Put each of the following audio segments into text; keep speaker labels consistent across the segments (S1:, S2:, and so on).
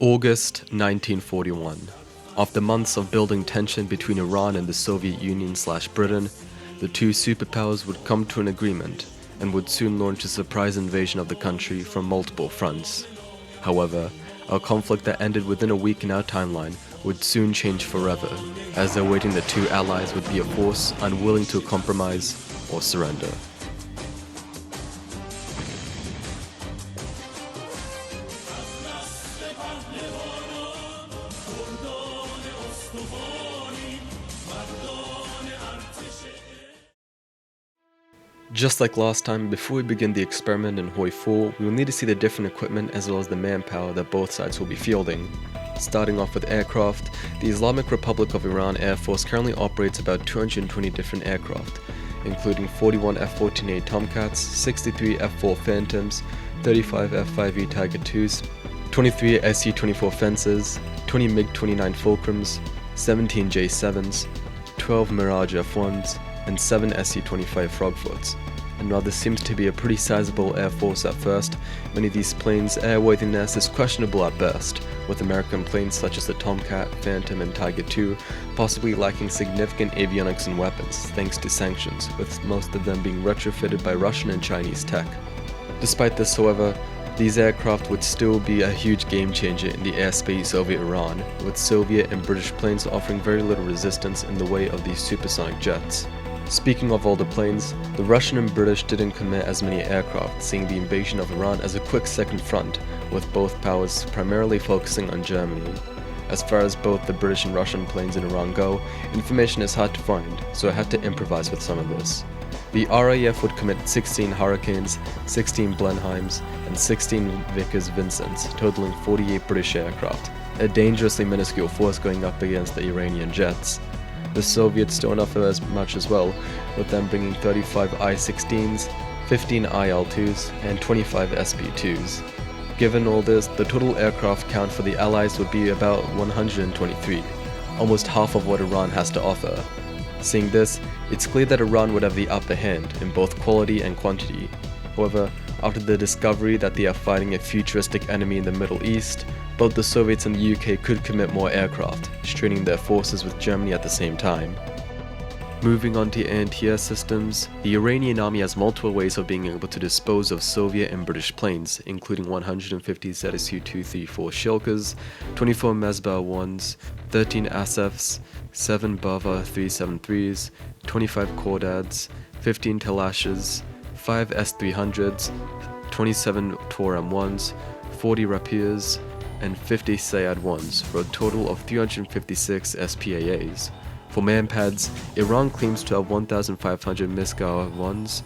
S1: August 1941. After months of building tension between Iran and the Soviet Union/Britain, the two superpowers would come to an agreement and would soon launch a surprise invasion of the country from multiple fronts. However, a conflict that ended within a week in our timeline would soon change forever, as awaiting the two allies would be a force unwilling to compromise or surrender. Just like last time, before we begin the experiment in Hoi4, we will need to see the different equipment as well as the manpower that both sides will be fielding. Starting off with aircraft, the Islamic Republic of Iran Air Force currently operates about 220 different aircraft, including 41 F-14A Tomcats, 63 F-4 Phantoms, 35 F-5E Tiger IIs, 23 SU-24 Fences, 20 MiG-29 Fulcrums, 17 J-7s, 12 Mirage F-1s, and 7 SU-25 Frogfoots. And while this seems to be a pretty sizable air force at first, many of these planes' airworthiness is questionable at best, with American planes such as the Tomcat, Phantom, and Tiger II possibly lacking significant avionics and weapons thanks to sanctions, with most of them being retrofitted by Russian and Chinese tech. Despite this, however, these aircraft would still be a huge game changer in the airspace over Iran, with Soviet and British planes offering very little resistance in the way of these supersonic jets. Speaking of all the planes, the Russian and British didn't commit as many aircraft, seeing the invasion of Iran as a quick second front, with both powers primarily focusing on Germany. As far as both the British and Russian planes in Iran go, information is hard to find, so I had to improvise with some of this. The RAF would commit 16 Hurricanes, 16 Blenheims, and 16 Vickers Vincents, totaling 48 British aircraft, a dangerously minuscule force going up against the Iranian jets. The Soviets don't offer as much as well, with them bringing 35 I-16s, 15 IL-2s, and 25 SP-2s. Given all this, the total aircraft count for the Allies would be about 123, almost half of what Iran has to offer. Seeing this, it's clear that Iran would have the upper hand in both quality and quantity. However, after the discovery that they are fighting a futuristic enemy in the Middle East, both the Soviets and the UK could commit more aircraft, straining their forces with Germany at the same time. Moving on to anti-air systems, the Iranian army has multiple ways of being able to dispose of Soviet and British planes, including 150 ZSU-234 Shilkas, 24 Mesbah 1s, 13 Asefs, 7 Bava 373s, 25 Kordads, 15 Talashes, 5 S-300s, 27 Tor M1s, 40 Rapiers, and 50 Sayad 1s, for a total of 356 SPAAs. For manpads, Iran claims to have 1,500 Misgar 1s,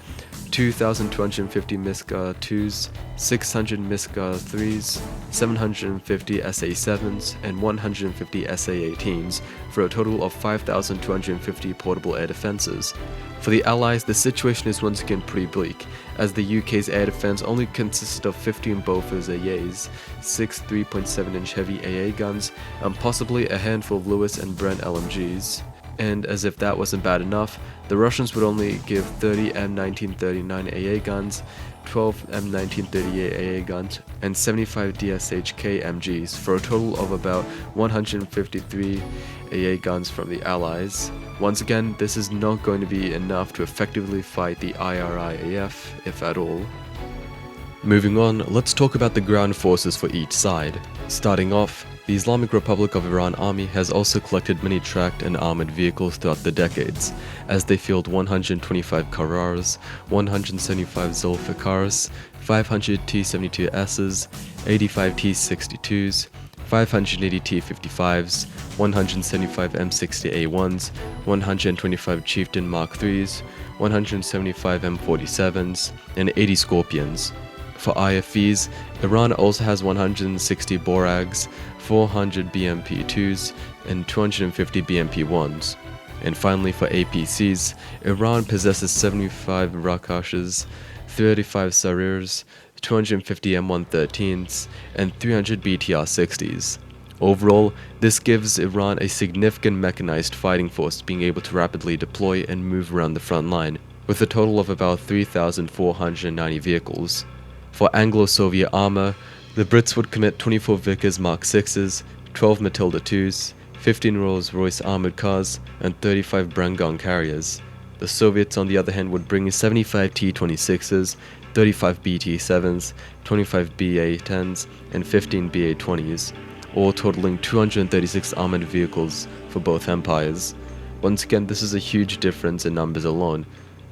S1: 2,250 Misgar 2s, 600 Misgar 3s, 750 SA-7s, and 150 SA-18s, for a total of 5,250 portable air defenses. For the Allies, the situation is once again pretty bleak, as the UK's air defense only consists of 15 Bofors AAs, 6 3.7-inch heavy AA guns, and possibly a handful of Lewis and Brent LMGs. And as if that wasn't bad enough, the Russians would only give 30 M1939 AA guns, 12 M1938 AA guns, and 75 DSHK MGs, for a total of about 153 AA guns from the Allies. Once again, this is not going to be enough to effectively fight the IRIAF, if at all. Moving on, let's talk about the ground forces for each side. Starting off, the Islamic Republic of Iran Army has also collected many tracked and armored vehicles throughout the decades, as they field 125 Karars, 175 Zulfikars, 500 T-72Ss, 85 T-62s, 580 T-55s, 175 M60A1s, 125 Chieftain Mark IIIs, 175 M47s, and 80 Scorpions. For IFVs, Iran also has 160 Borags, 400 BMP-2s, and 250 BMP-1s. And finally, for APCs, Iran possesses 75 Rakashs, 35 Sarirs, 250 M113s, and 300 BTR-60s. Overall, this gives Iran a significant mechanized fighting force being able to rapidly deploy and move around the front line, with a total of about 3,490 vehicles. For Anglo-Soviet armor, The Brits would commit 24 Vickers Mark 6s, 12 Matilda 2s, 15 Rolls-Royce armoured cars, and 35 Brengon carriers. The Soviets, on the other hand, would bring 75 T-26s, 35 BT-7s, 25 BA-10s, and 15 BA-20s, all totaling 236 armoured vehicles for both empires. Once again, this is a huge difference in numbers alone,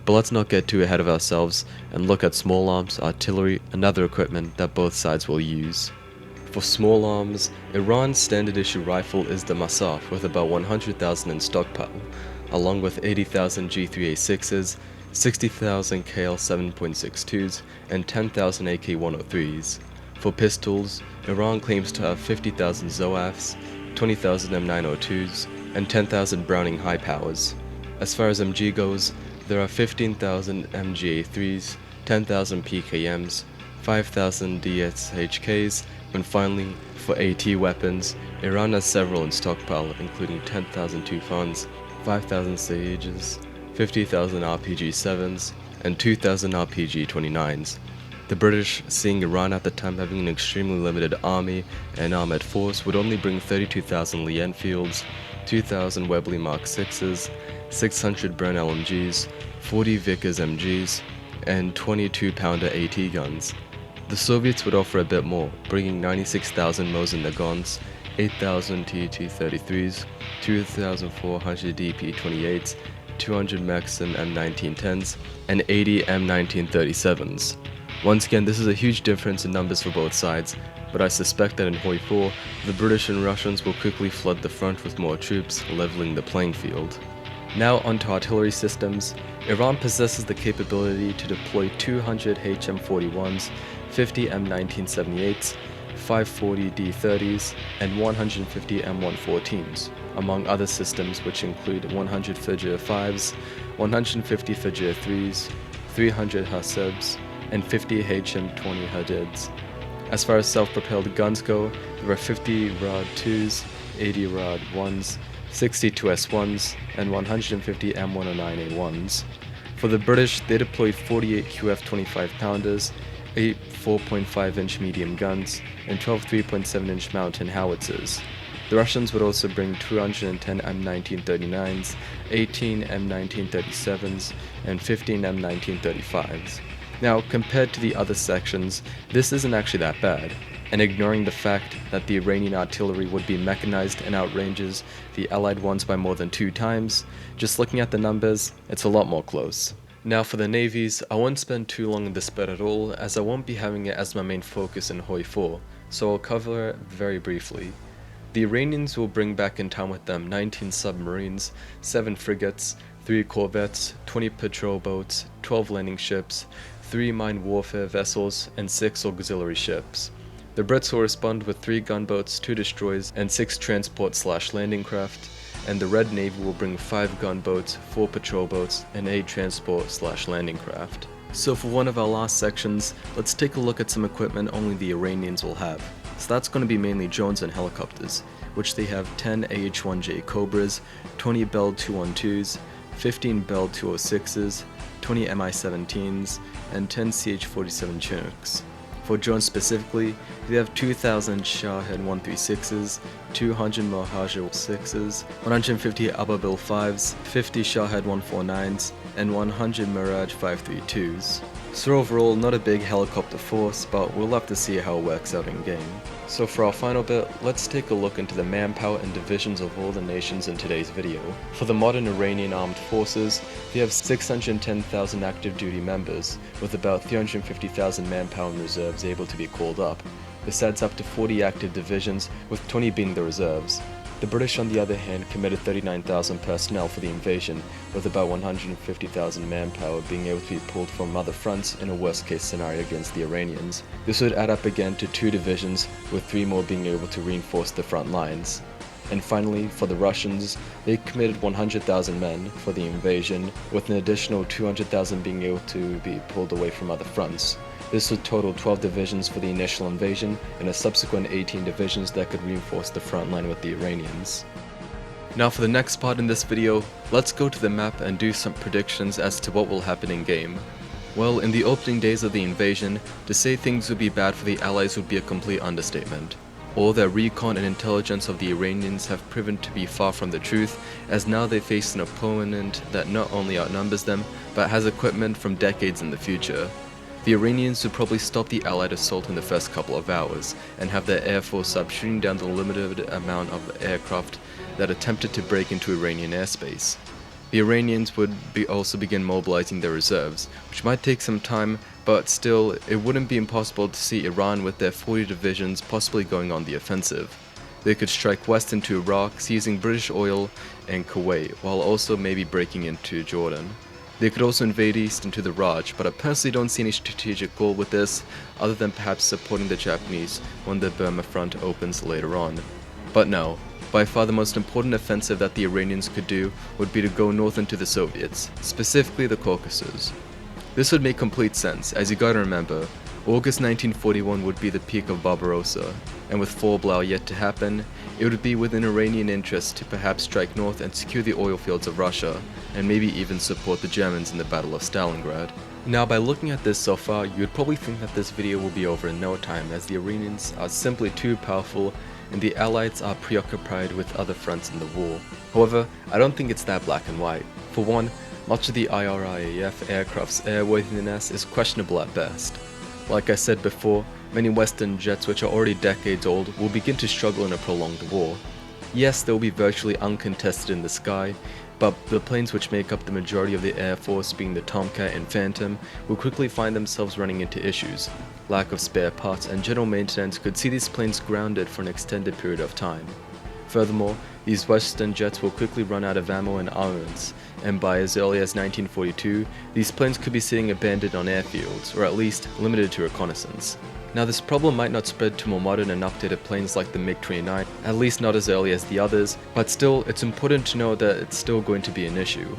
S1: but let's not get too ahead of ourselves and look at small arms, artillery, and other equipment that both sides will use. For small arms, Iran's standard issue rifle is the Masaf with about 100,000 in stockpile, along with 80,000 G3A6s, 60,000 KL7.62s, and 10,000 AK103s. For pistols, Iran claims to have 50,000 Zoafs, 20,000 M902s, and 10,000 Browning high powers. As far as MG goes, there are 15,000 MGA3s, 10,000 PKMs, 5,000 DSHKs, and finally, for AT weapons, Iran has several in stockpile, including 10,000 Tufans, 5,000 Sages, 50,000 RPG-7s, and 2,000 RPG-29s. The British, seeing Iran at the time having an extremely limited army and armoured force, would only bring 32,000 Lee Enfields, 2,000 Webley Mark 6s, 600 Bren LMGs, 40 Vickers MGs, and 22-pounder AT guns. The Soviets would offer a bit more, bringing 96,000 Mosin Nagants, 8,000 TT-33s, 2,400 DP-28s, 200 Maxim M1910s, and 80 M1937s. Once again, this is a huge difference in numbers for both sides, but I suspect that in Hoi4, the British and Russians will quickly flood the front with more troops, leveling the playing field. Now onto artillery systems. Iran possesses the capability to deploy 200 HM41s, 50 M1978s, 540 D30s, and 150 M114s, among other systems which include 100 Fajr 5s, 150 Fajr 3s, 300 Hasebs, and 50 HM20 Hadids. As far as self-propelled guns go, there are 50 Rad 2s, 80 Rad 1s, 62 S1s, and 150 M109A1s. For the British, they deployed 48 QF 25-pounders, 8 4.5-inch medium guns, and 12 3.7-inch mountain howitzers. The Russians would also bring 210 M1939s, 18 M1937s, and 15 M1935s. Now, compared to the other sections, this isn't actually that bad, and ignoring the fact that the Iranian artillery would be mechanized and outranges the Allied ones by more than 2 times, just looking at the numbers, it's a lot more close. Now for the navies, I won't spend too long on this bit at all, as I won't be having it as my main focus in Hoi4, so I'll cover it very briefly. The Iranians will bring back in town with them 19 submarines, 7 frigates, 3 corvettes, 20 patrol boats, 12 landing ships, 3 mine warfare vessels, and 6 auxiliary ships. The Brits will respond with 3 gunboats, 2 destroyers, and 6 transport/landing craft, and the Red Navy will bring 5 gunboats, 4 patrol boats, and 8 transport/landing craft. So for one of our last sections, let's take a look at some equipment only the Iranians will have. So that's going to be mainly drones and helicopters, which they have 10 AH-1J Cobras, 20 Bell 212s, 15 Bell 206s, 20 Mi-17s, and 10 CH-47 Chinooks. For drones specifically, they have 2,000 Shahed 136s, 200 Mohajer 6s, 150 Ababil 5s, 50 Shahed 149s, and 100 Mirage 532s. So overall, not a big helicopter force, but we'll have to see how it works out in game. So for our final bit, let's take a look into the manpower and divisions of all the nations in today's video. For the modern Iranian armed forces, they have 610,000 active duty members, with about 350,000 manpower and reserves able to be called up. This adds up to 40 active divisions, with 20 being the reserves. The British, on the other hand, committed 39,000 personnel for the invasion, with about 150,000 manpower being able to be pulled from other fronts in a worst-case scenario against the Iranians. This would add up again to 2 divisions, with 3 more being able to reinforce the front lines. And finally, for the Russians, they committed 100,000 men for the invasion, with an additional 200,000 being able to be pulled away from other fronts. This would total 12 divisions for the initial invasion, and a subsequent 18 divisions that could reinforce the front line with the Iranians. Now for the next part in this video, let's go to the map and do some predictions as to what will happen in game. Well, in the opening days of the invasion, to say things would be bad for the Allies would be a complete understatement. All their recon and intelligence of the Iranians have proven to be far from the truth, as now they face an opponent that not only outnumbers them, but has equipment from decades in the future. The Iranians would probably stop the Allied assault in the first couple of hours, and have their Air Force sub shooting down the limited amount of aircraft that attempted to break into Iranian airspace. The Iranians would also begin mobilizing their reserves, which might take some time, but still, it wouldn't be impossible to see Iran with their 40 divisions possibly going on the offensive. They could strike west into Iraq, seizing British oil and Kuwait, while also maybe breaking into Jordan. They could also invade east into the Raj, but I personally don't see any strategic goal with this, other than perhaps supporting the Japanese when the Burma front opens later on. But no, by far the most important offensive that the Iranians could do would be to go north into the Soviets, specifically the Caucasus. This would make complete sense, as you gotta remember, August 1941 would be the peak of Barbarossa, and with Fall Blau yet to happen, it would be within Iranian interest to perhaps strike north and secure the oil fields of Russia, and maybe even support the Germans in the Battle of Stalingrad. Now, by looking at this so far, you would probably think that this video will be over in no time, as the Iranians are simply too powerful and the Allies are preoccupied with other fronts in the war. However, I don't think it's that black and white. For one, much of the IRIAF aircraft's airworthiness is questionable at best. Like I said before, many Western jets which are already decades old will begin to struggle in a prolonged war. Yes, they will be virtually uncontested in the sky, but the planes which make up the majority of the Air Force, being the Tomcat and Phantom, will quickly find themselves running into issues. Lack of spare parts and general maintenance could see these planes grounded for an extended period of time. Furthermore, these Western jets will quickly run out of ammo and armaments, and by as early as 1942, these planes could be sitting abandoned on airfields, or at least limited to reconnaissance. Now, this problem might not spread to more modern and updated planes like the MiG-29, at least not as early as the others, but still, it's important to know that it's still going to be an issue.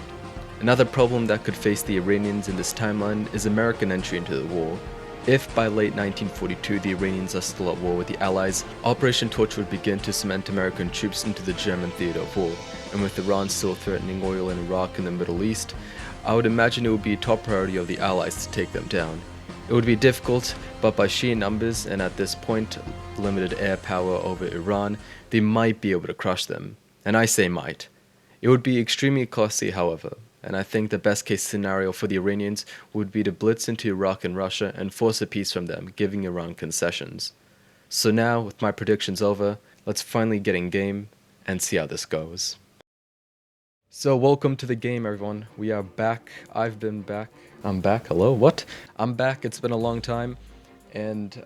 S1: Another problem that could face the Iranians in this timeline is American entry into the war. If by late 1942 the Iranians are still at war with the Allies, Operation Torch would begin to cement American troops into the German theater of war, and with Iran still threatening oil in Iraq and the Middle East, I would imagine it would be a top priority of the Allies to take them down. It would be difficult, but by sheer numbers and at this point limited air power over Iran, they might be able to crush them. And I say might. It would be extremely costly, however, and I think the best case scenario for the Iranians would be to blitz into Iraq and Russia and force a peace from them, giving Iran concessions. So now, with my predictions over, let's finally get in game and see how this goes. So welcome to the game, everyone. We are back. I've been back. I'm back. Hello? What? I'm back. It's been a long time. And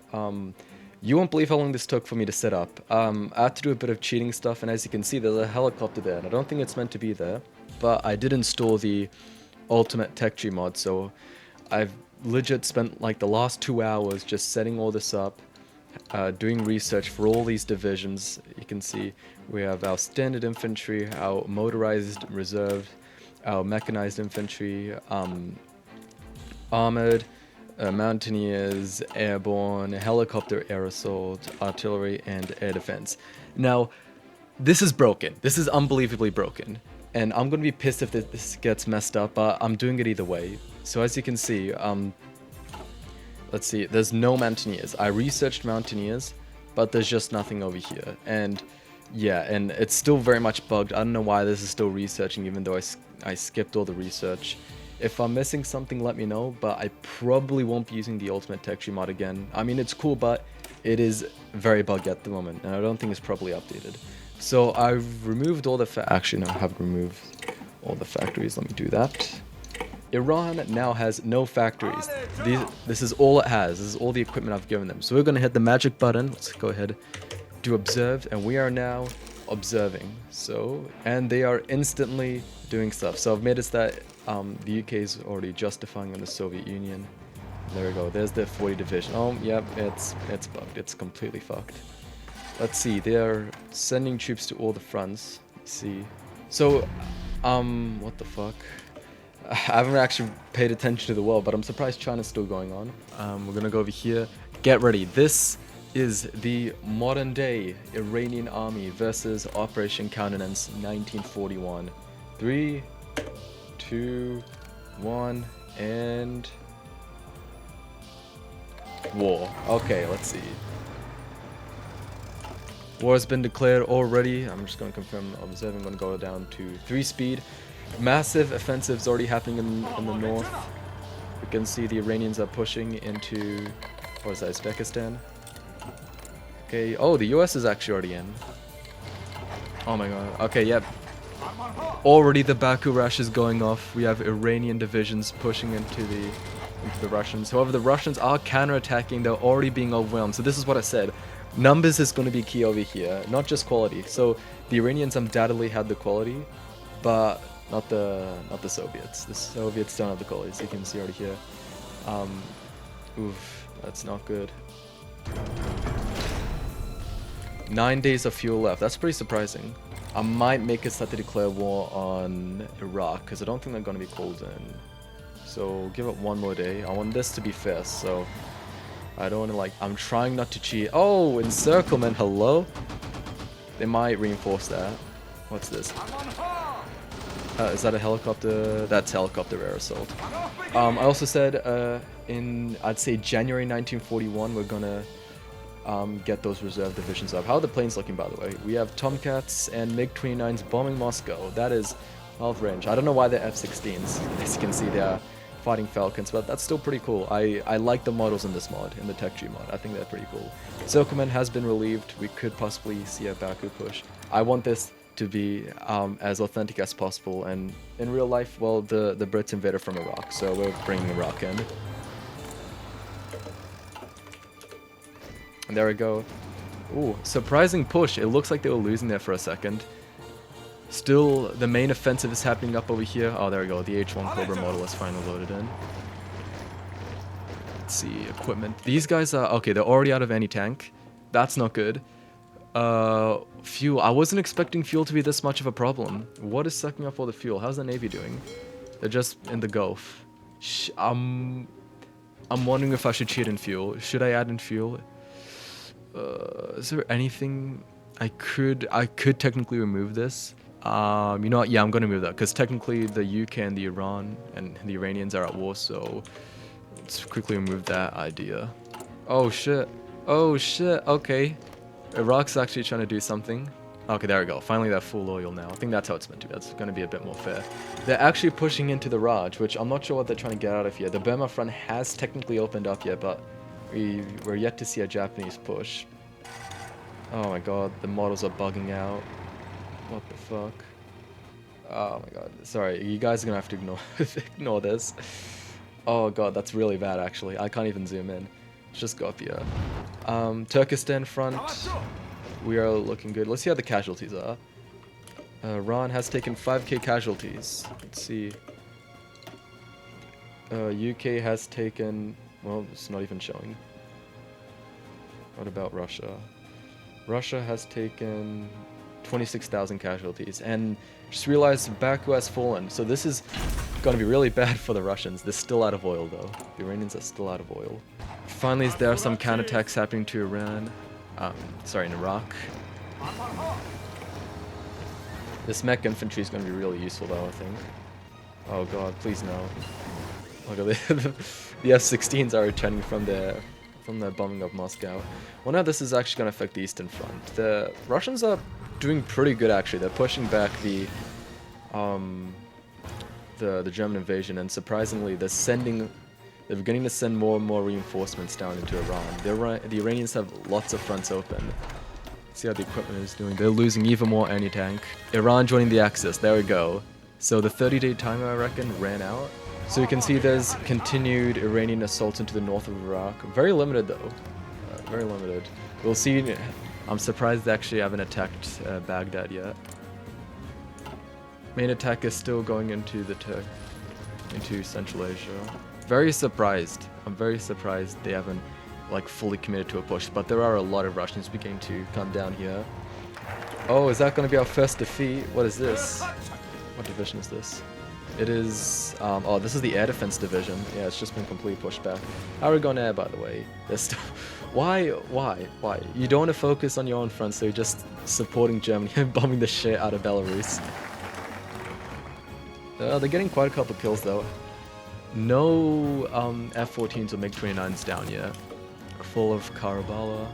S1: you won't believe how long this took for me to set up. I had to do a bit of cheating stuff, and as you can see, there's a helicopter there, and I don't think it's meant to be there. But I did install the Ultimate Tech Tree mod, so I've legit spent like the last 2 hours just setting all this up, doing research for all these divisions. You can see we have our standard infantry, our motorized reserve, our mechanized infantry, armored, mountaineers, airborne, helicopter air assault, artillery, and air defense. Now, this is broken. This is unbelievably broken. And I'm going to be pissed if this gets messed up, but I'm doing it either way. So as you can see, let's see, there's no mountaineers. I researched mountaineers, but there's just nothing over here. And yeah, and it's still very much bugged. I don't know why this is still researching, even though I skipped all the research. If I'm missing something, let me know, but I probably won't be using the Ultimate Tech Tree mod again. I mean, it's cool, but it is very buggy at the moment, and I don't think it's probably updated. So I've removed all the actually, no, I haven't removed all the factories. Let me do that. Iran now has no factories. This is all it has. This is all the equipment I've given them. So we're going to hit the magic button. Let's go ahead, do observe, and we are now observing. So, and they are instantly doing stuff. So I've made it that the UK is already justifying on the Soviet Union. There we go. There's the 40 division. Oh, yep, it's bugged. It's completely fucked. Let's see. They are sending troops to all the fronts. Let's see. So, what the fuck? I haven't actually paid attention to the world, but I'm surprised China's still going on. We're gonna go over here. Get ready. This is the modern day Iranian army versus Operation Countenance 1941. 3, 2, 1, and War. Okay, let's see. War has been declared already. I'm just going to confirm observing. I'm going to go down to 3 speed. Massive offensives already happening in the north. We can see the Iranians are pushing into, what is that, Uzbekistan? Okay, oh, the US is actually already in. Oh my god. Okay, yep. Already the Baku rush is going off. We have Iranian divisions pushing into the Russians. However, the Russians are counterattacking. They're already being overwhelmed. So this is what I said. Numbers is going to be key over here, not just quality. So the Iranians undoubtedly had the quality, but not the Soviets. The Soviets don't have the quality, so you can see already here. Oof, that's not good. 9 days of fuel left. That's pretty surprising. I might make it start to declare war on Iraq, because I don't think they're going to be called in. So give it 1 more day. I want this to be fast, so I don't want to, like, I'm trying not to cheat. Oh, encirclement, hello? They might reinforce that. What's this? Is that a helicopter? That's helicopter air assault. I also said in, I'd say January 1941, we're gonna get those reserve divisions up. How are the planes looking, by the way? We have Tomcats and MiG-29s bombing Moscow. That is out of range. I don't know why they're F-16s. As you can see, they're fighting Falcons, but that's still pretty cool. I like the models in this mod, in the Tech Tree mod. I think they're pretty cool. Silcomen has been relieved. We could possibly see a Baku push. I want this to be as authentic as possible, and in real life, well, the Brits invaded from Iraq, so we're bringing Iraq in. And there we go. Ooh, surprising push. It looks like they were losing there for a second. Still, the main offensive is happening up over here. Oh, there we go. The H1 Cobra model is finally loaded in. Let's see, equipment. These guys are, okay, they're already out of anti-tank. That's not good. Fuel. I wasn't expecting fuel to be this much of a problem. What is sucking up all the fuel? How's the Navy doing? They're just in the Gulf. I'm wondering if I should cheat in fuel. Should I add in fuel? Is there anything I could technically remove this? You know what? Yeah, I'm gonna move that because technically the UK and the Iran and the Iranians are at war, so let's quickly remove that idea. Oh shit. Oh shit. Okay. Iraq's actually trying to do something. Okay, there we go. Finally, they're full loyal now. I think that's how it's meant to be. That's going to be a bit more fair. They're actually pushing into the Raj, which I'm not sure what they're trying to get out of here. The Burma front has technically opened up yet, but we're yet to see a Japanese push. Oh my god, the models are bugging out. What the fuck? Oh my god. Sorry, you guys are going to have to ignore this. Oh god, that's really bad actually. I can't even zoom in. Let's just go up here. Turkestan front, we are looking good. Let's see how the casualties are. Iran has taken 5k casualties. Let's see. UK has taken, well, it's not even showing. What about Russia? Russia has taken 26,000 casualties, and just realized Baku has fallen. So this is going to be really bad for the Russians. They're still out of oil though. The Iranians are still out of oil. Finally, there are some counterattacks happening to Iran. Sorry, in Iraq. This mech infantry is going to be really useful though, I think. Oh god, please no. Look at the F-16s are returning from the bombing of Moscow. Well, now this is actually going to affect the Eastern Front. The Russians are doing pretty good actually. They're pushing back the German invasion, and surprisingly, they're beginning to send more and more reinforcements down into Iran. The Iranians have lots of fronts open. See how the equipment is doing. They're losing even more anti-tank. Iran joining the Axis. There we go. So the 30-day timer, I reckon, ran out. So you can see there's continued Iranian assaults into the north of Iraq. Very limited, though. Very limited. We'll see. I'm surprised they actually haven't attacked Baghdad yet. Main attack is still going into into Central Asia. Very surprised. I'm very surprised they haven't like fully committed to a push, but there are a lot of Russians beginning to come down here. Oh, is that going to be our first defeat? What is this? What division is this? It is, oh, this is the Air Defense Division. Yeah, it's just been completely pushed back. How are we going air, by the way? There's still, why? You don't want to focus on your own front, so you're just supporting Germany and bombing the shit out of Belarus. They're getting quite a couple kills, though. No F-14s or MiG-29s down yet. fall of Karbala.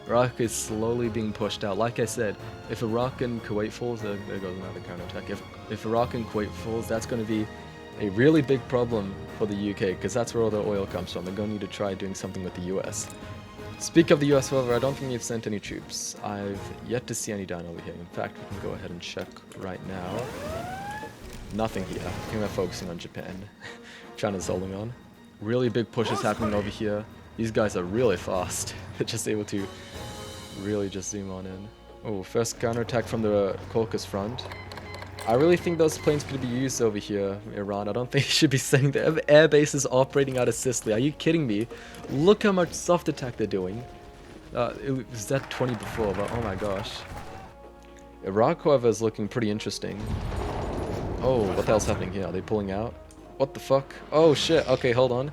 S1: Iraq is slowly being pushed out. Like I said, if Iraq and Kuwait falls, there goes another counterattack. If Iraq and Kuwait falls, that's going to be a really big problem for the UK, because that's where all the oil comes from. They're going to need to try doing something with the US. Speak of the US, however, I don't think they've sent any troops. I've yet to see any down over here. In fact, we can go ahead and check right now. Nothing here. I think they're focusing on Japan. China's holding on. Really big pushes happening over here. These guys are really fast. They're just able to really just zoom on in. Oh, first counterattack from the Caucasus front. I really think those planes could be used over here, Iran. I don't think you should be sending the air bases operating out of Sicily. Are you kidding me? Look how much soft attack they're doing. It was that 20 before, but oh my gosh. Iraq, however, is looking pretty interesting. Oh, what the hell's happening here? Are they pulling out? What the fuck? Oh shit, okay, hold on.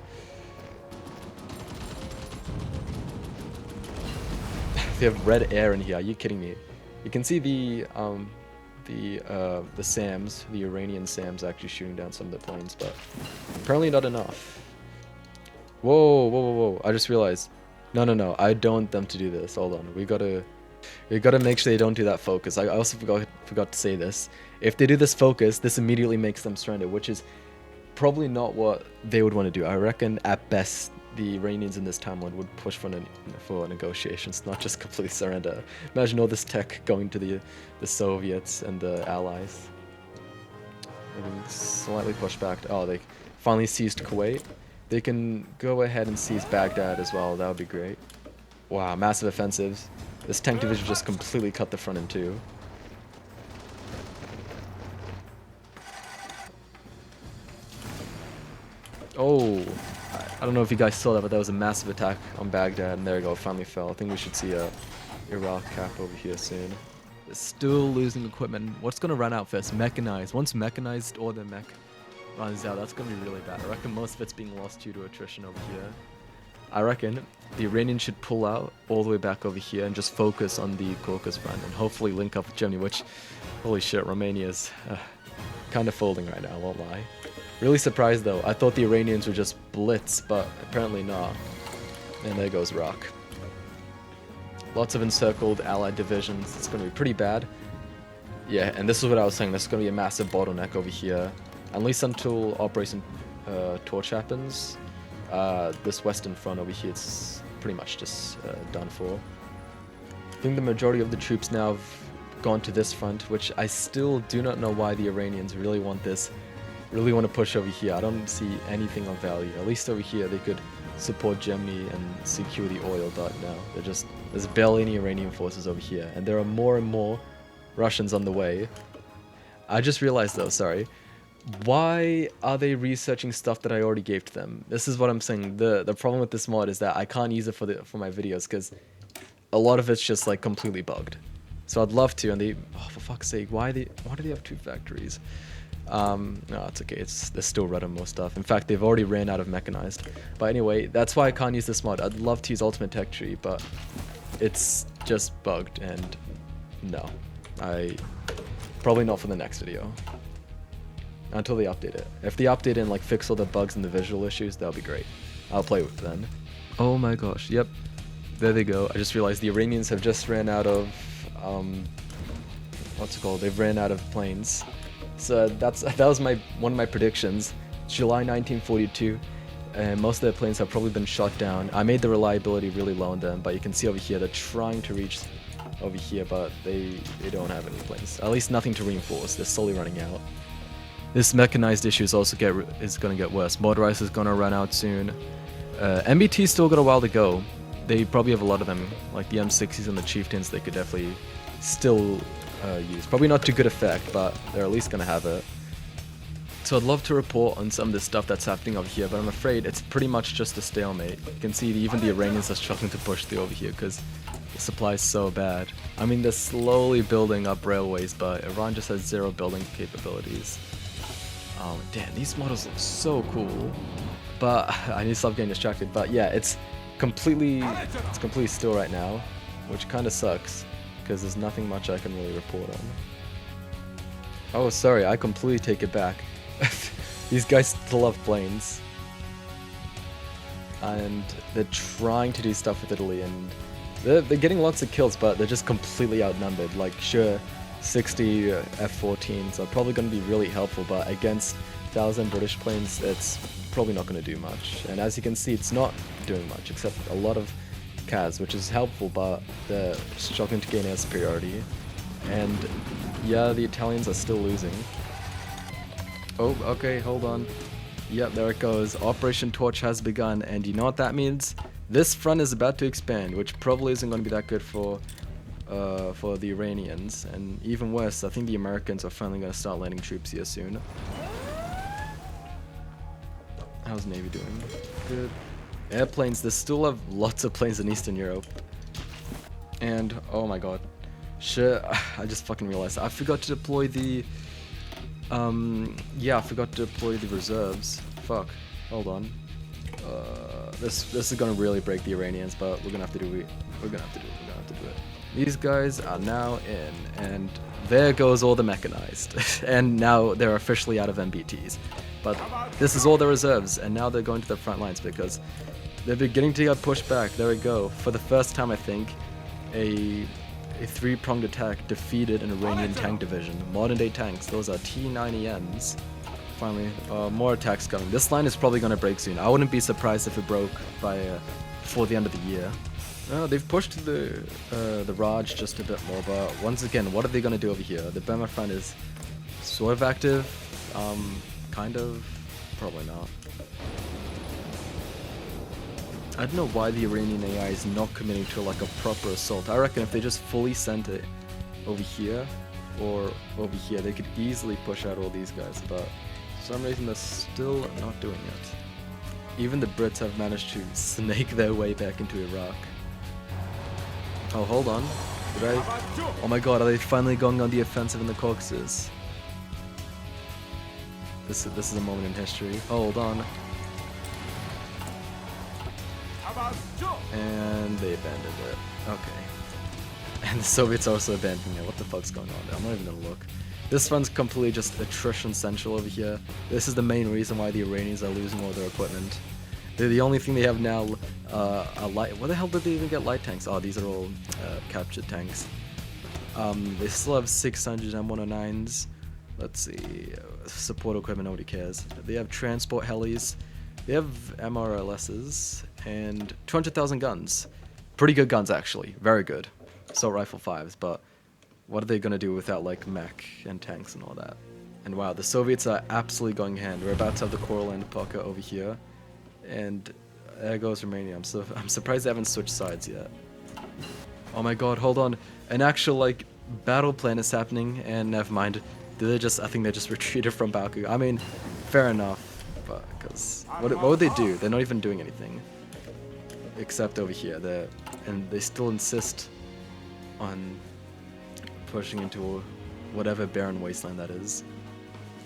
S1: They have red air in here, are you kidding me? You can see the SAMs, the Iranian SAMs actually shooting down some of the planes, but apparently not enough. Whoa, whoa, whoa, whoa, I just realized. No, I don't want them to do this, hold on. We gotta make sure they don't do that focus. I also forgot to say this. If they do this focus, this immediately makes them surrender, which is probably not what they would want to do. I reckon at best the Iranians in this timeline would push for negotiations, not just completely surrender. Imagine all this tech going to the Soviets and the Allies. Maybe slightly pushed back. Oh, they finally seized Kuwait. They can go ahead and seize Baghdad as well. That would be great. Wow, massive offensives. This tank division just completely cut the front in two. Oh, I don't know if you guys saw that, but that was a massive attack on Baghdad, and there you go, finally fell. I think we should see a Iraq cap over here soon. They're still losing equipment. What's going to run out first? Mechanized. Once mechanized or the mech runs out, that's going to be really bad. I reckon most of it's being lost due to attrition over here. I reckon the Iranians should pull out all the way back over here and just focus on the Caucasus front and hopefully link up with Germany, which, holy shit, Romania's kind of folding right now, I won't lie. Really surprised though. I thought the Iranians would just blitz, but apparently not. And there goes Iraq. Lots of encircled allied divisions. It's going to be pretty bad. Yeah, and this is what I was saying. There's going to be a massive bottleneck over here. At least until Operation Torch happens. This western front over here, it's pretty much just done for. I think the majority of the troops now have gone to this front, which I still do not know why the Iranians really want this. Really want to push over here. I don't see anything of value. At least over here they could support Germany and secure the oil, but no, there's barely any Iranian forces over here, and there are more and more Russians on the way. I just realized though, sorry, why are they researching stuff that I already gave to them? This is what I'm saying. The problem with this mod is that I can't use it for my videos because a lot of it's just like completely bugged. So I'd love to, and they, oh, for fuck's sake, why do they have two factories? No, it's okay. They're still running more stuff. In fact, they've already ran out of mechanized. But anyway, that's why I can't use this mod. I'd love to use Ultimate Tech Tree, but it's just bugged, and no, probably not for the next video. Until they update it. If they update it and like fix all the bugs and the visual issues, that'll be great. I'll play with it then. Oh my gosh, yep. There they go. I just realized the Iranians have just ran out of what's it called? They've ran out of planes. So that was one of my predictions. July 1942, and most of their planes have probably been shot down. I made the reliability really low on them, but you can see over here they're trying to reach over here, but they don't have any planes. At least nothing to reinforce. They're slowly running out. This mechanized issue is also going to get worse. Motorized is going to run out soon. MBT's still got a while to go. They probably have a lot of them, like the M60s and the Chieftains. They could definitely still use. Probably not to good effect, but they're at least going to have it. So I'd love to report on some of the stuff that's happening over here, but I'm afraid it's pretty much just a stalemate. You can see even the Iranians are struggling to push through over here because the supply is so bad. I mean, they're slowly building up railways, but Iran just has zero building capabilities. Oh, damn, these models look so cool. But I need to stop getting distracted. But yeah, it's completely still right now, which kind of sucks because there's nothing much I can really report on. Oh, sorry, I completely take it back. These guys still love planes. and they're trying to do stuff with Italy, and they're getting lots of kills, but they're just completely outnumbered. Like, sure, 60 F-14s are probably going to be really helpful, but against 1,000 British planes, it's probably not going to do much. And as you can see, it's not doing much, except a lot of CAS, which is helpful, but they're struggling to gain air superiority. And yeah, the Italians are still losing. Oh, okay, hold on. Yep, there it goes. Operation Torch has begun, and you know what that means? This front is about to expand, which probably isn't going to be that good for the Iranians. And even worse, I think the Americans are finally going to start landing troops here soon. How's Navy doing? Good. Airplanes, they still have lots of planes in Eastern Europe. And, oh my god. Shit, I just fucking realized I forgot to deploy the... yeah, I forgot to deploy the reserves. Fuck. Hold on. This is gonna really break the Iranians, but we're gonna have to do it. We're gonna have to do it. These guys are now in, and there goes all the mechanized. And now they're officially out of MBTs. But this is all the reserves, and now they're going to the front lines because they're beginning to get pushed back. There we go. For the first time, I think, a three-pronged attack defeated an Iranian tank division. Modern-day tanks. Those are T-90Ms. Finally, more attacks coming. This line is probably going to break soon. I wouldn't be surprised if it broke before the end of the year. They've pushed the Raj just a bit more, but once again, what are they going to do over here? The Burma front is sort of active. Kind of. Probably not. I don't know why the Iranian AI is not committing to like a proper assault. I reckon if they just fully sent it over here or over here, they could easily push out all these guys, but for some reason they're still not doing it. Even the Brits have managed to snake their way back into Iraq. Oh, hold on. Did I? Oh my god, are they finally going on the offensive in the Caucasus? This is a moment in history. Hold on. And they abandoned it. Okay. And the Soviets also abandoning it. What the fuck's going on there? I'm not even gonna look. This one's completely just attrition central over here. This is the main reason why the Iranians are losing all their equipment. They're the only thing they have now are light. Where the hell did they even get light tanks? Oh, these are all captured tanks. They still have 600 M109s. Let's see. Support equipment, nobody cares. They have transport helis. They have MRLSs and 200,000 guns. Pretty good guns, actually. Very good. Assault rifle 5s, but what are they going to do without, like, mech and tanks and all that? And wow, the Soviets are absolutely going hand. We're about to have the Coral and Pocket over here. And there goes Romania. I'm surprised they haven't switched sides yet. Oh my god, hold on. An actual, like, battle plan is happening, and never mind. I think they just retreated from Baku. I mean, fair enough, but because what would they do? They're not even doing anything, except over here. And they still insist on pushing into whatever barren wasteland that is.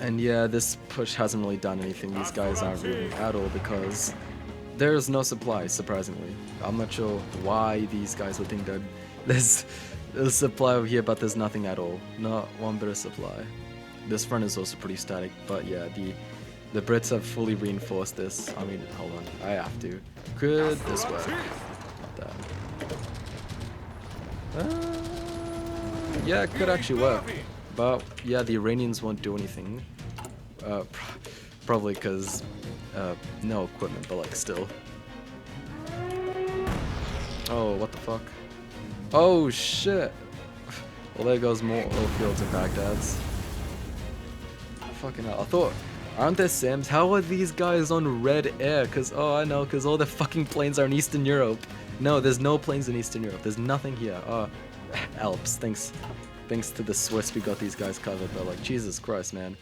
S1: And yeah, this push hasn't really done anything. These guys aren't moving at all because there is no supply, surprisingly. I'm not sure why these guys would think that there's supply over here, but there's nothing at all. Not one bit of supply. This front is also pretty static, but yeah, the Brits have fully reinforced this. I mean, hold on, I have to. Could this work? Not that. Yeah, it could actually work. But yeah, the Iranians won't do anything. Probably because no equipment, but like still. Oh, what the fuck? Oh shit! Well, there goes more oil fields and Baghdad's. Fucking hell! I thought, aren't there SAMs? How are these guys on red air? Cause I know, cause all the fucking planes are in Eastern Europe. No, there's no planes in Eastern Europe. There's nothing here. Alps. Thanks to the Swiss, we got these guys covered. But like, Jesus Christ, man.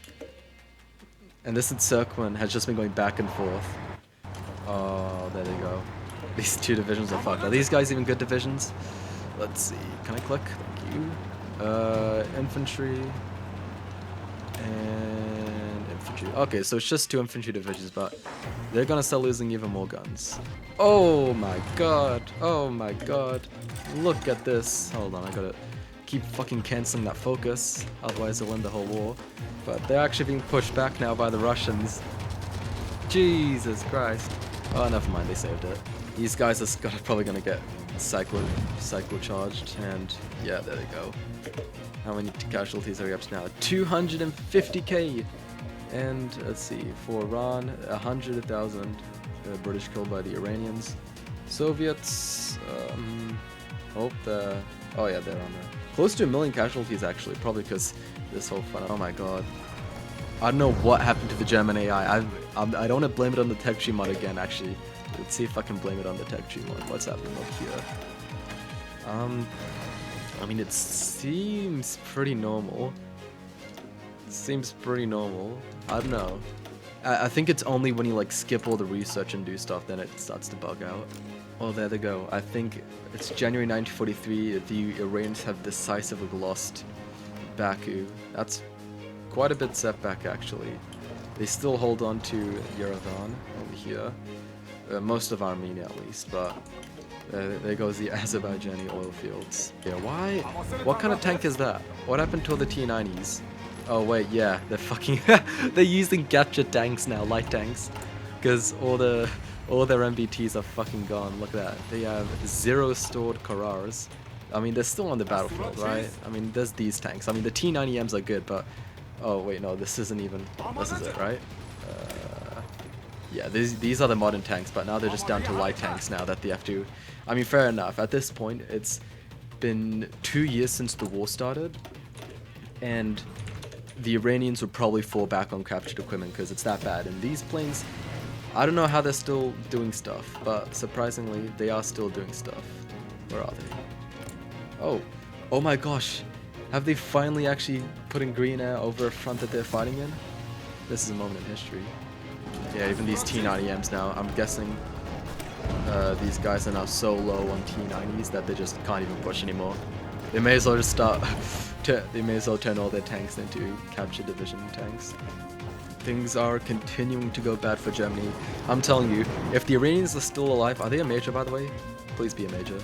S1: And this encirclement has just been going back and forth. Oh, there they go. These two divisions are fucked. Are these guys even good divisions? Let's see. Can I click? Thank you. Infantry. And infantry. Okay, so it's just 2 infantry divisions, but they're gonna start losing even more guns. Oh my god. Oh my god. Look at this. Hold on, I gotta keep fucking canceling that focus. Otherwise they'll win the whole war. But they're actually being pushed back now by the Russians. Jesus Christ. Oh, never mind, they saved it. These guys are probably gonna get cycle charged, and yeah, there they go. How many casualties are we up to now? 250k! And let's see, for Iran, 100,000 British killed by the Iranians. Soviets, oh yeah, they're on there. Close to 1 million casualties actually, probably because this whole fun. Oh my god. I don't know what happened to the German AI. I don't want to blame it on the tech tree mod again, actually. Let's see if I can blame it on the tech tree mod. What's happening up here? I mean, it seems pretty normal. It seems pretty normal. I don't know. I think it's only when you like skip all the research and do stuff, then it starts to bug out. Oh, there they go. I think it's January 1943. The Iranians have decisively lost Baku. That's quite a bit setback actually. They still hold on to Yerevan over here. Most of Armenia at least, but there goes the Azerbaijani oil fields. Yeah, why? What kind of tank is that? What happened to all the T-90s? Oh wait, yeah, they're fucking they're using gadget tanks now, light tanks. Because all their MBTs are fucking gone. Look at that. They have 0 stored Karars. I mean, they're still on the battlefield, right? I mean, there's these tanks. I mean, the T-90Ms are good, but oh wait, no, this isn't even. This is it, right? Yeah, these are the modern tanks, but now they're just down to light tanks now that they have to. I mean, fair enough. At this point, it's been 2 years since the war started, and the Iranians would probably fall back on captured equipment because it's that bad. And these planes, I don't know how they're still doing stuff, but surprisingly, they are still doing stuff. Where are they? Oh my gosh. Have they finally actually put in green air over a front that they're fighting in? This is a moment in history. Yeah, even these T-90Ms now, I'm guessing these guys are now so low on T-90s that they just can't even push anymore. They may as well just they may as well turn all their tanks into captured division tanks. Things are continuing to go bad for Germany. I'm telling you, if the Iranians are still alive, are they a major by the way? Please be a major.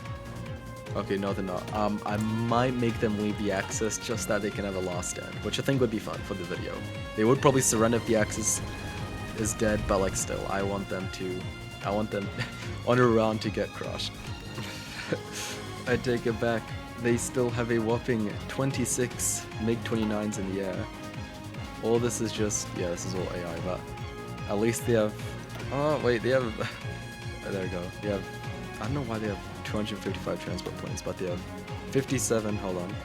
S1: Okay, no they're not. I might make them leave the Axis just that they can have a last stand, which I think would be fun for the video. They would probably surrender if the Axis is dead, but like still, I want them on a round to get crushed. I take it back. They still have a whopping 26 MiG-29s in the air. All this is just, yeah, this is all AI, but at least they have, oh wait, they have, there we go, they have, I don't know why they have 255 transport planes, but they have 57, hold on,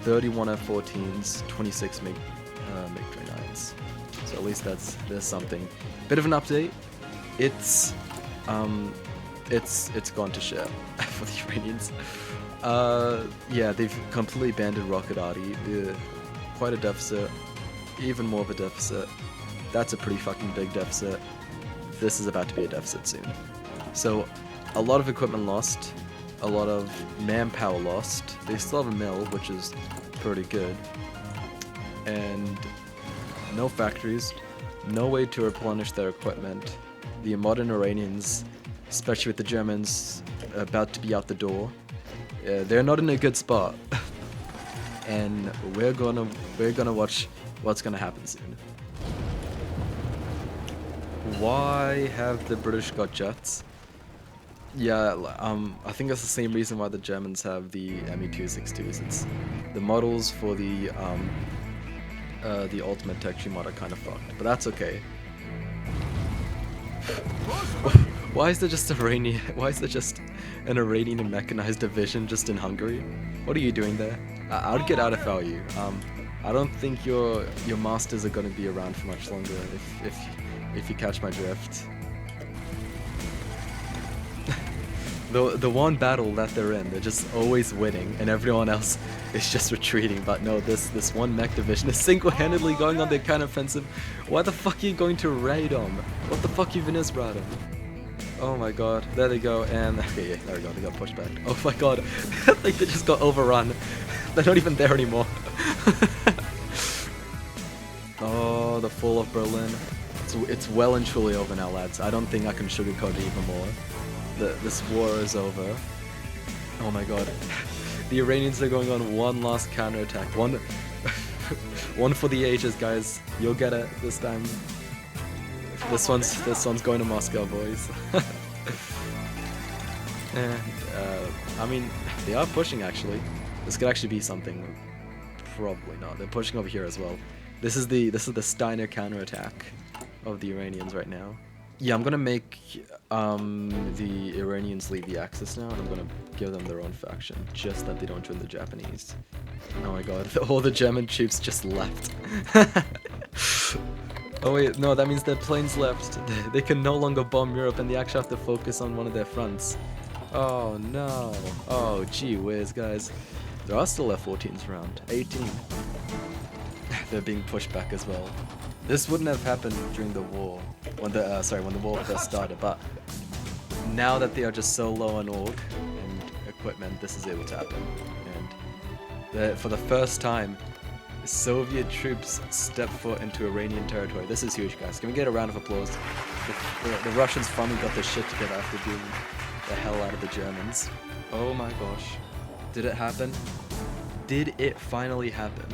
S1: 31 F-14s, 26 MiG-29s. So at least there's something. Bit of an update. It's gone to shit for the Iranians. Yeah, they've completely abandoned rocket arty. Quite a deficit. Even more of a deficit. That's a pretty fucking big deficit. This is about to be a deficit soon. So, a lot of equipment lost. A lot of manpower lost. They still have a mill, which is pretty good. And no factories. No way to replenish their equipment. The modern Iranians, especially with the Germans about to be out the door, they're not in a good spot. And we're gonna watch what's gonna happen soon. Why have the British got jets? Yeah, I think that's the same reason why the Germans have the Me-262s. It's the models for the ultimate tech tree mod are kind of fucked, but that's okay. Why is there just an Iranian mechanized division just in Hungary? What are you doing there? I'd get out if I were you. I don't think your masters are going to be around for much longer if you catch my drift. The one battle that they're in, they're just always winning, and everyone else is just retreating. But no, this one mech division is single-handedly going on their counteroffensive. Why the fuck are you going to raid them? What the fuck even is Radom? Oh my god, there they go, and okay, yeah, there we go, they got pushed back. Oh my god, I think they just got overrun. They're not even there anymore. Oh, the fall of Berlin. It's well and truly over now, lads. I don't think I can sugarcoat it even more. This war is over. Oh my god. The Iranians are going on one last counterattack. One for the ages, guys. You'll get it this time. This one's going to Moscow, boys. And I mean, they are pushing actually. This could actually be something. Probably not. They're pushing over here as well. This is the Steiner counterattack of the Iranians right now. Yeah, I'm gonna make the Iranians leave the Axis now, and I'm gonna give them their own faction, just that they don't join the Japanese. Oh my god, all the German troops just left. Oh wait, no, that means their planes left. They can no longer bomb Europe, and they actually have to focus on one of their fronts. Oh no. Oh gee whiz, guys. There are still F-14s around. 18. They're being pushed back as well. This wouldn't have happened during the war, when the war first started, but now that they are just so low on org and equipment, this is able to happen. And for the first time, Soviet troops step foot into Iranian territory. This is huge, guys. Can we get a round of applause? The Russians finally got their shit together after being the hell out of the Germans. Oh my gosh. Did it happen? Did it finally happen?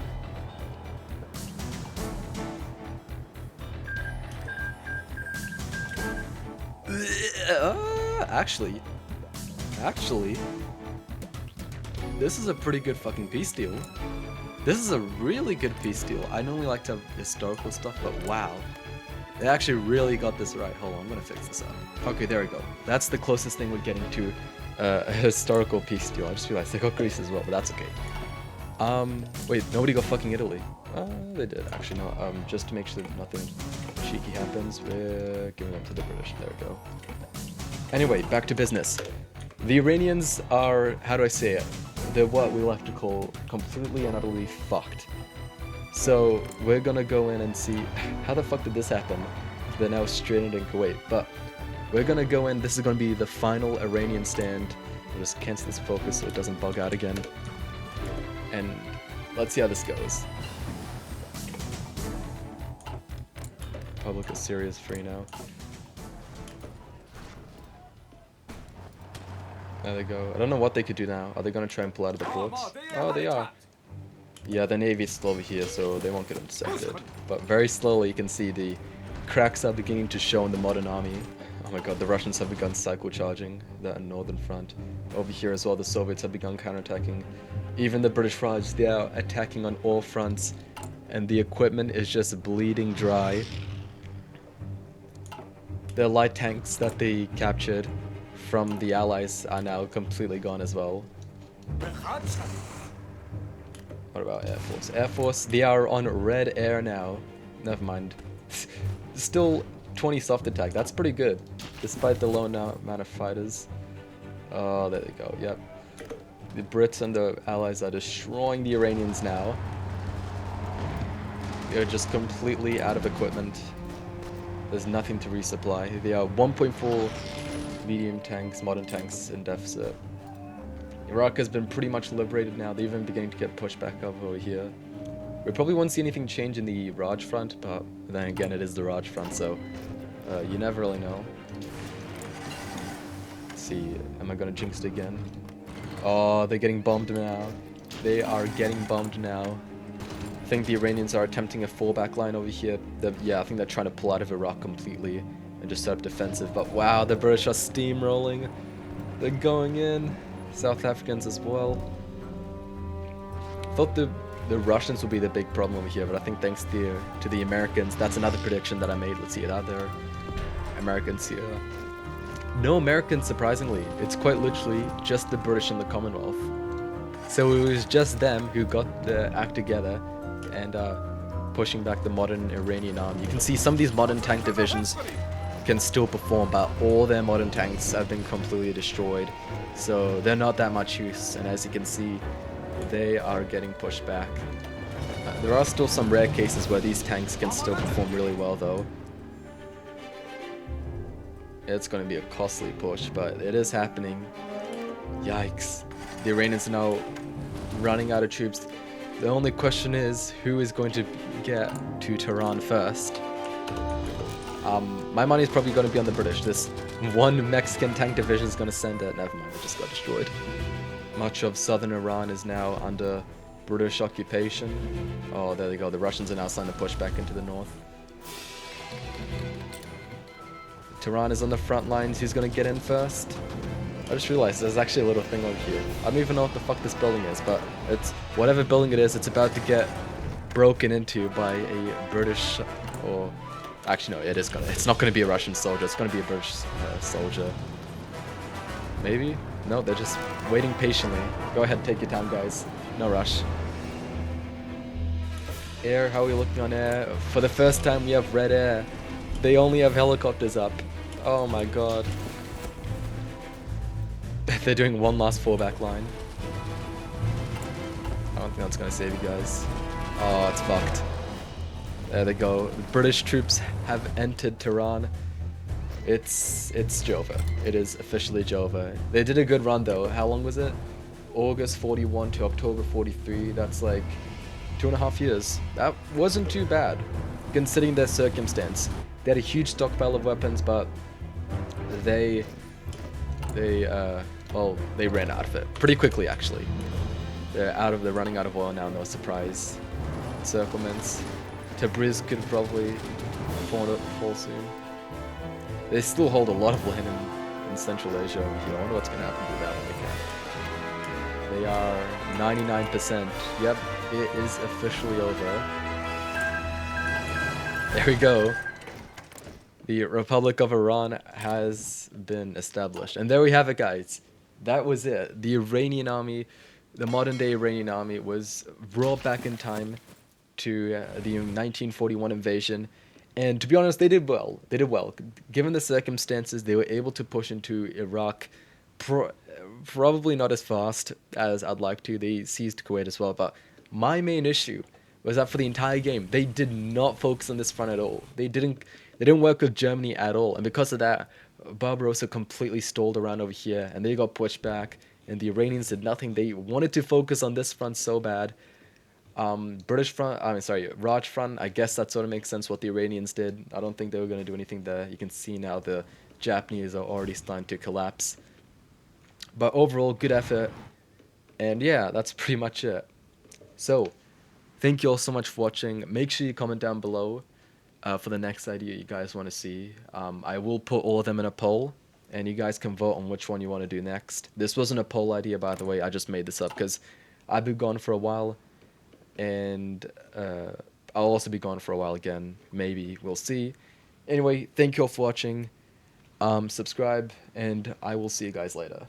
S1: Actually, this is a pretty good fucking peace deal. This is a really good peace deal. I normally like to have historical stuff, but wow. They actually really got this right. Hold on, I'm gonna fix this up. Okay, there we go. That's the closest thing we're getting to a historical peace deal. I just realized they got Greece as well, but that's okay. Wait, nobody got fucking Italy. They did, actually, no. Just to make sure that nothing cheeky happens, we're giving them to the British. There we go. Anyway, back to business. The Iranians are, how do I say it? They're what we like to call completely and utterly fucked. So we're gonna go in and see how the fuck did this happen. They're now stranded in Kuwait, but we're gonna go in. This is gonna be the final Iranian stand. I'll just cancel this focus so it doesn't bug out again. And let's see how this goes. Public of Syria is free now. There they go. I don't know what they could do now. Are they gonna try and pull out of the ports? Oh, they are. Yeah, the Navy is still over here, so they won't get intercepted. But very slowly, you can see the cracks are beginning to show in the modern army. Oh my god, the Russians have begun cycle charging the northern front. Over here as well, the Soviets have begun counterattacking. Even the British Raj, they are attacking on all fronts, and the equipment is just bleeding dry. The light tanks that they captured from the Allies are now completely gone as well. What about Air Force? Air Force, they are on red air now. Never mind. Still 20 soft attack. That's pretty good, despite the low amount of fighters. Oh, there they go. Yep. The Brits and the Allies are destroying the Iranians now. They're just completely out of equipment. There's nothing to resupply. They are 1.4 medium tanks, modern tanks in deficit. Iraq has been pretty much liberated now. They're even beginning to get pushed back over here. We probably won't see anything change in the Raj front, but then again, it is the Raj front, so you never really know. Let's see, am I gonna jinx it again? Oh, they're getting bombed now. They are getting bombed now. I think the Iranians are attempting a fallback line over here. Yeah, I think they're trying to pull out of Iraq completely and just set up defensive. But wow, the British are steamrolling. They're going in. South Africans as well. I thought the Russians would be the big problem over here, but I think thanks to the Americans, that's another prediction that I made. Let's see it out there. Americans here. No Americans, surprisingly. It's quite literally just the British and the Commonwealth. So it was just them who got the act together and pushing back the modern Iranian army. You can see some of these modern tank divisions can still perform, but all their modern tanks have been completely destroyed. So they're not that much use, and as you can see, they are getting pushed back. There are still some rare cases where these tanks can still perform really well though. It's going to be a costly push, but it is happening. Yikes. The Iranians are now running out of troops. The only question is, who is going to get to Tehran first? My money is probably going to be on the British. This one Mexican tank division is going to send it. Never mind, it just got destroyed. Much of southern Iran is now under British occupation. Oh, there they go. The Russians are now starting to push back into the north. Tehran is on the front lines. Who's gonna get in first? I just realized there's actually a little thing over here. I don't even know what the fuck this building is, but it's whatever building it is, it's about to get broken into by a British, or actually no, it's not gonna be a Russian soldier, it's gonna be a British soldier. Maybe? No, they're just waiting patiently. Go ahead, take your time, guys. No rush. Air, how are we looking on air? For the first time, we have red air. They only have helicopters up. Oh my god. They're doing one last fallback line. I don't think that's gonna save you guys. Oh, it's fucked. There they go. The British troops have entered Tehran. It's Jova. It is officially Jova. They did a good run though. How long was it? August 41 to October 43. That's like 2.5 years. That wasn't too bad, considering their circumstance. They had a huge stockpile of weapons, but they ran out of it pretty quickly. Actually, they're running out of oil now. No surprise. Encirclements. Tabriz could probably fall soon. They still hold a lot of land in Central Asia over here. I wonder what's gonna happen to that when they can. They are 99%. Yep, it is officially over. There we go. The Republic of Iran has been established. And there we have it, guys. That was it. The Iranian army, the modern day Iranian army, was brought back in time to the 1941 invasion. And to be honest, they did well. They did well. Given the circumstances, they were able to push into Iraq. Probably not as fast as I'd like to. They seized Kuwait as well. But my main issue was that for the entire game, they did not focus on this front at all. They didn't work with Germany at all. And because of that, Barbarossa completely stalled around over here. And they got pushed back. And the Iranians did nothing. They wanted to focus on this front so bad. Raj front, I guess that sort of makes sense what the Iranians did. I don't think they were going to do anything there. You can see now the Japanese are already starting to collapse. But overall, good effort. And yeah, that's pretty much it. So, thank you all so much for watching. Make sure you comment down below for the next idea you guys want to see. I will put all of them in a poll, and you guys can vote on which one you want to do next. This wasn't a poll idea, by the way. I just made this up because I've been gone for a while. And I'll also be gone for a while again. Maybe. We'll see. Anyway, thank you all for watching. Subscribe, and I will see you guys later.